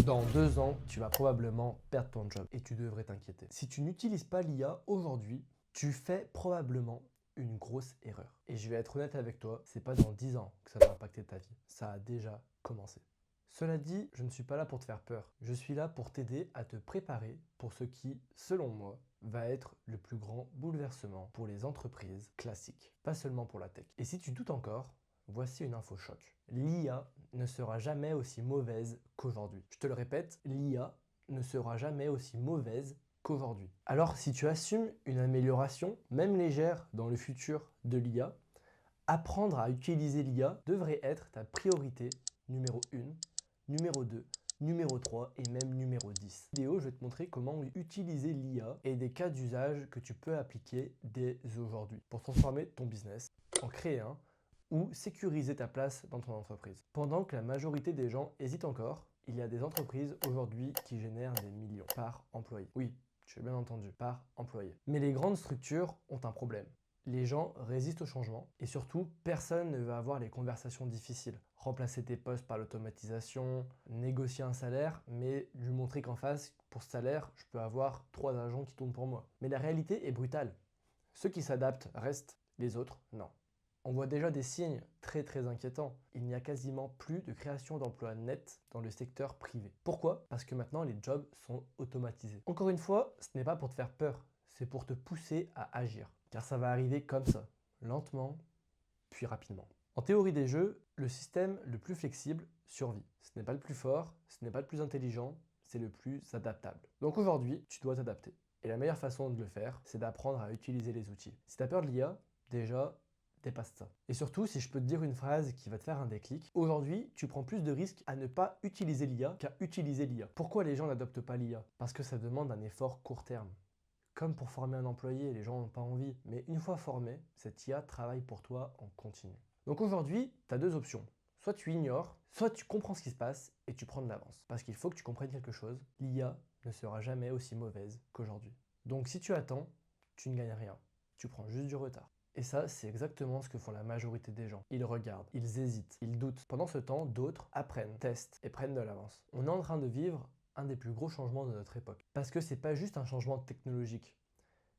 Dans 2 ans, tu vas probablement perdre ton job et tu devrais t'inquiéter. Si tu n'utilises pas l'IA aujourd'hui, tu fais probablement une grosse erreur. Et je vais être honnête avec toi, c'est pas dans 10 ans que ça va impacter ta vie. Ça a déjà commencé. Cela dit, je ne suis pas là pour te faire peur. Je suis là pour t'aider à te préparer pour ce qui, selon moi, va être le plus grand bouleversement pour les entreprises classiques, pas seulement pour la tech. Et si tu doutes encore, voici une info choc. L'IA ne sera jamais aussi mauvaise qu'aujourd'hui. Je te le répète, l'IA ne sera jamais aussi mauvaise qu'aujourd'hui. Alors si tu assumes une amélioration, même légère, dans le futur de l'IA, apprendre à utiliser l'IA devrait être ta priorité numéro 1, numéro 2, numéro 3 et même numéro 10. Dans cette vidéo, je vais te montrer comment utiliser l'IA et des cas d'usage que tu peux appliquer dès aujourd'hui pour transformer ton business, en créer un ou sécuriser ta place dans ton entreprise. Pendant que la majorité des gens hésitent encore, il y a des entreprises aujourd'hui qui génèrent des millions par employé. Oui, tu as bien entendu, par employé. Mais les grandes structures ont un problème. Les gens résistent au changement et surtout, personne ne veut avoir les conversations difficiles. Remplacer tes postes par l'automatisation, négocier un salaire, mais lui montrer qu'en face, pour ce salaire, je peux avoir 3 agents qui tournent pour moi. Mais la réalité est brutale. Ceux qui s'adaptent restent, les autres, non. On voit déjà des signes très inquiétants. Il n'y a quasiment plus de création d'emplois nets dans le secteur privé. Pourquoi? Parce que maintenant les jobs sont automatisés. Encore une fois, ce n'est pas pour te faire peur, c'est pour te pousser à agir. Car ça va arriver comme ça, lentement, puis rapidement. En théorie des jeux, le système le plus flexible survit. Ce n'est pas le plus fort, ce n'est pas le plus intelligent, c'est le plus adaptable. Donc aujourd'hui, tu dois t'adapter. Et la meilleure façon de le faire, c'est d'apprendre à utiliser les outils. Si tu as peur de l'IA, déjà, dépasse ça. Et surtout, si je peux te dire une phrase qui va te faire un déclic, aujourd'hui, tu prends plus de risques à ne pas utiliser l'IA qu'à utiliser l'IA. Pourquoi les gens n'adoptent pas l'IA? Parce que ça demande un effort court terme. Comme pour former un employé, les gens n'ont pas envie. Mais une fois formé, cette IA travaille pour toi en continu. Donc aujourd'hui, tu as 2 options. Soit tu ignores, soit tu comprends ce qui se passe et tu prends de l'avance. Parce qu'il faut que tu comprennes quelque chose, l'IA ne sera jamais aussi mauvaise qu'aujourd'hui. Donc si tu attends, tu ne gagnes rien. Tu prends juste du retard. Et ça, c'est exactement ce que font la majorité des gens. Ils regardent, ils hésitent, ils doutent. Pendant ce temps, d'autres apprennent, testent et prennent de l'avance. On est en train de vivre un des plus gros changements de notre époque. Parce que c'est pas juste un changement technologique,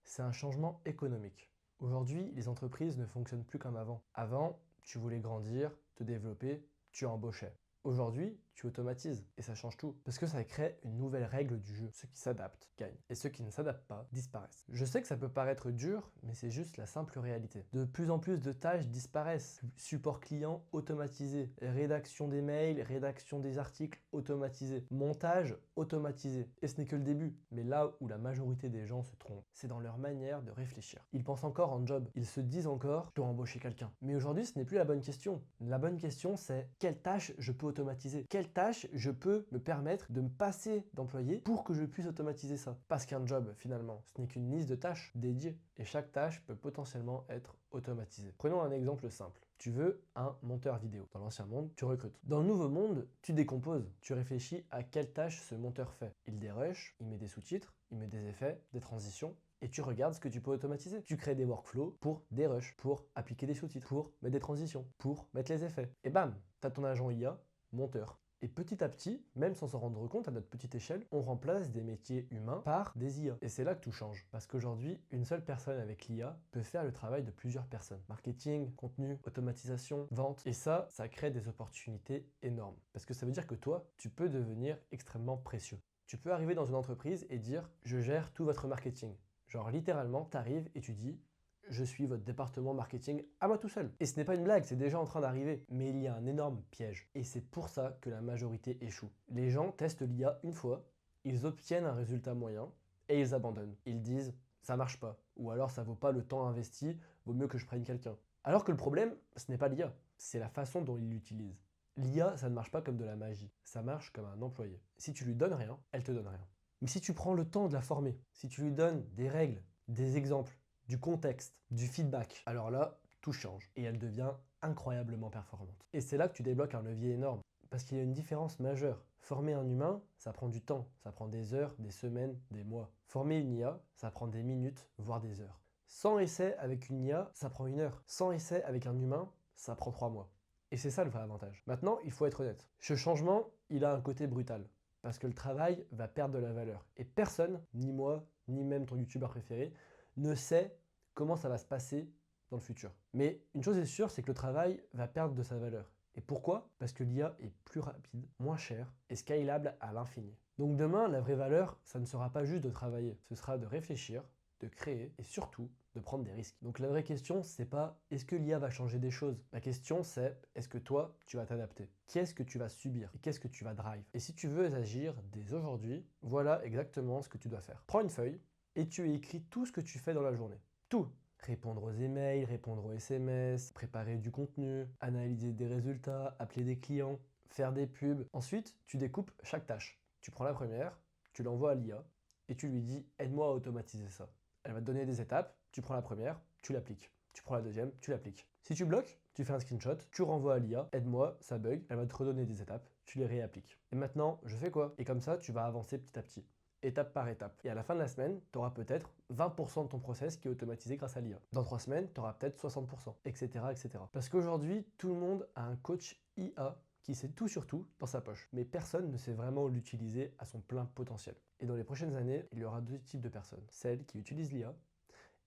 c'est un changement économique. Aujourd'hui, les entreprises ne fonctionnent plus comme avant. Avant, tu voulais grandir, te développer, tu embauchais. Aujourd'hui, tu automatises et ça change tout. Parce que ça crée une nouvelle règle du jeu. Ceux qui s'adaptent gagnent et ceux qui ne s'adaptent pas disparaissent. Je sais que ça peut paraître dur, mais c'est juste la simple réalité. De plus en plus de tâches disparaissent. Support client automatisé, rédaction des mails, rédaction des articles automatisé, montage automatisé. Et ce n'est que le début. Mais là où la majorité des gens se trompent, c'est dans leur manière de réfléchir. Ils pensent encore en job. Ils se disent encore, je dois embaucher quelqu'un. Mais aujourd'hui, ce n'est plus la bonne question. La bonne question, c'est quelle tâche je peux automatiser? Quelle tâche je peux me permettre de me passer d'employé pour que je puisse automatiser ça? Parce qu'un job, finalement, ce n'est qu'une liste de tâches dédiées. Et chaque tâche peut potentiellement être automatisée. Prenons un exemple simple. Tu veux un monteur vidéo. Dans l'ancien monde, tu recrutes. Dans le nouveau monde, tu décomposes. Tu réfléchis à quelle tâche ce monteur fait. Il dérush, il met des sous-titres, il met des effets, des transitions, et tu regardes ce que tu peux automatiser. Tu crées des workflows pour des rushs, pour appliquer des sous-titres, pour mettre des transitions, pour mettre les effets. Et bam, tu as ton agent IA, monteur. Et petit à petit, même sans s'en rendre compte à notre petite échelle, on remplace des métiers humains par des IA. Et c'est là que tout change. Parce qu'aujourd'hui, une seule personne avec l'IA peut faire le travail de plusieurs personnes. Marketing, contenu, automatisation, vente. Et ça crée des opportunités énormes. Parce que ça veut dire que toi, tu peux devenir extrêmement précieux. Tu peux arriver dans une entreprise et dire « je gère tout votre marketing ». Genre littéralement, tu arrives et tu dis je suis votre département marketing à moi tout seul. Et ce n'est pas une blague, c'est déjà en train d'arriver. Mais il y a un énorme piège. Et c'est pour ça que la majorité échoue. Les gens testent l'IA une fois, ils obtiennent un résultat moyen et ils abandonnent. Ils disent ça marche pas. Ou alors ça vaut pas le temps investi, vaut mieux que je prenne quelqu'un. Alors que le problème, ce n'est pas l'IA, c'est la façon dont ils l'utilisent. L'IA, ça ne marche pas comme de la magie. Ça marche comme un employé. Si tu lui donnes rien, elle te donne rien. Mais si tu prends le temps de la former, si tu lui donnes des règles, des exemples, du contexte, du feedback, alors là, tout change et elle devient incroyablement performante. Et c'est là que tu débloques un levier énorme. Parce qu'il y a une différence majeure. Former un humain, ça prend du temps. Ça prend des heures, des semaines, des mois. Former une IA, ça prend des minutes, voire des heures. 100 essais avec une IA, ça prend 1 heure. 100 essais avec un humain, ça prend 3 mois. Et c'est ça le vrai avantage. Maintenant, il faut être honnête. Ce changement, il a un côté brutal. Parce que le travail va perdre de la valeur. Et personne, ni moi, ni même ton youtubeur préféré, ne sait comment ça va se passer dans le futur. Mais une chose est sûre, c'est que le travail va perdre de sa valeur. Et pourquoi? Parce que l'IA est plus rapide, moins chère et scalable à l'infini. Donc demain, la vraie valeur, ça ne sera pas juste de travailler, ce sera de réfléchir, de créer et surtout de prendre des risques. Donc la vraie question, c'est pas est-ce que l'IA va changer des choses? La question, c'est est-ce que toi, tu vas t'adapter? Qu'est-ce que tu vas subir? Et qu'est-ce que tu vas drive? Et si tu veux agir dès aujourd'hui, voilà exactement ce que tu dois faire. Prends une feuille et tu écris tout ce que tu fais dans la journée. Tout! Répondre aux emails, répondre aux SMS, préparer du contenu, analyser des résultats, appeler des clients, faire des pubs. Ensuite, tu découpes chaque tâche. Tu prends la première, tu l'envoies à l'IA et tu lui dis aide-moi à automatiser ça. Elle va te donner des étapes, tu prends la première, tu l'appliques. Tu prends la deuxième, tu l'appliques. Si tu bloques, tu fais un screenshot, tu renvoies à l'IA, aide-moi, ça bug, elle va te redonner des étapes, tu les réappliques. Et maintenant, je fais quoi? Et comme ça, tu vas avancer petit à petit, étape par étape. Et à la fin de la semaine, tu auras peut-être 20% de ton process qui est automatisé grâce à l'IA. Dans 3 semaines, tu auras peut-être 60%, etc., etc. Parce qu'aujourd'hui, tout le monde a un coach IA qui sait tout sur tout dans sa poche. Mais personne ne sait vraiment l'utiliser à son plein potentiel. Et dans les prochaines années, il y aura deux types de personnes. Celles qui utilisent l'IA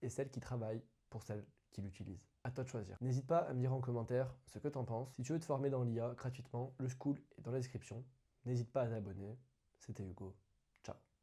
et celles qui travaillent pour celles qui l'utilisent. À toi de choisir. N'hésite pas à me dire en commentaire ce que tu en penses. Si tu veux te former dans l'IA gratuitement, le school est dans la description. N'hésite pas à t'abonner. C'était Hugo.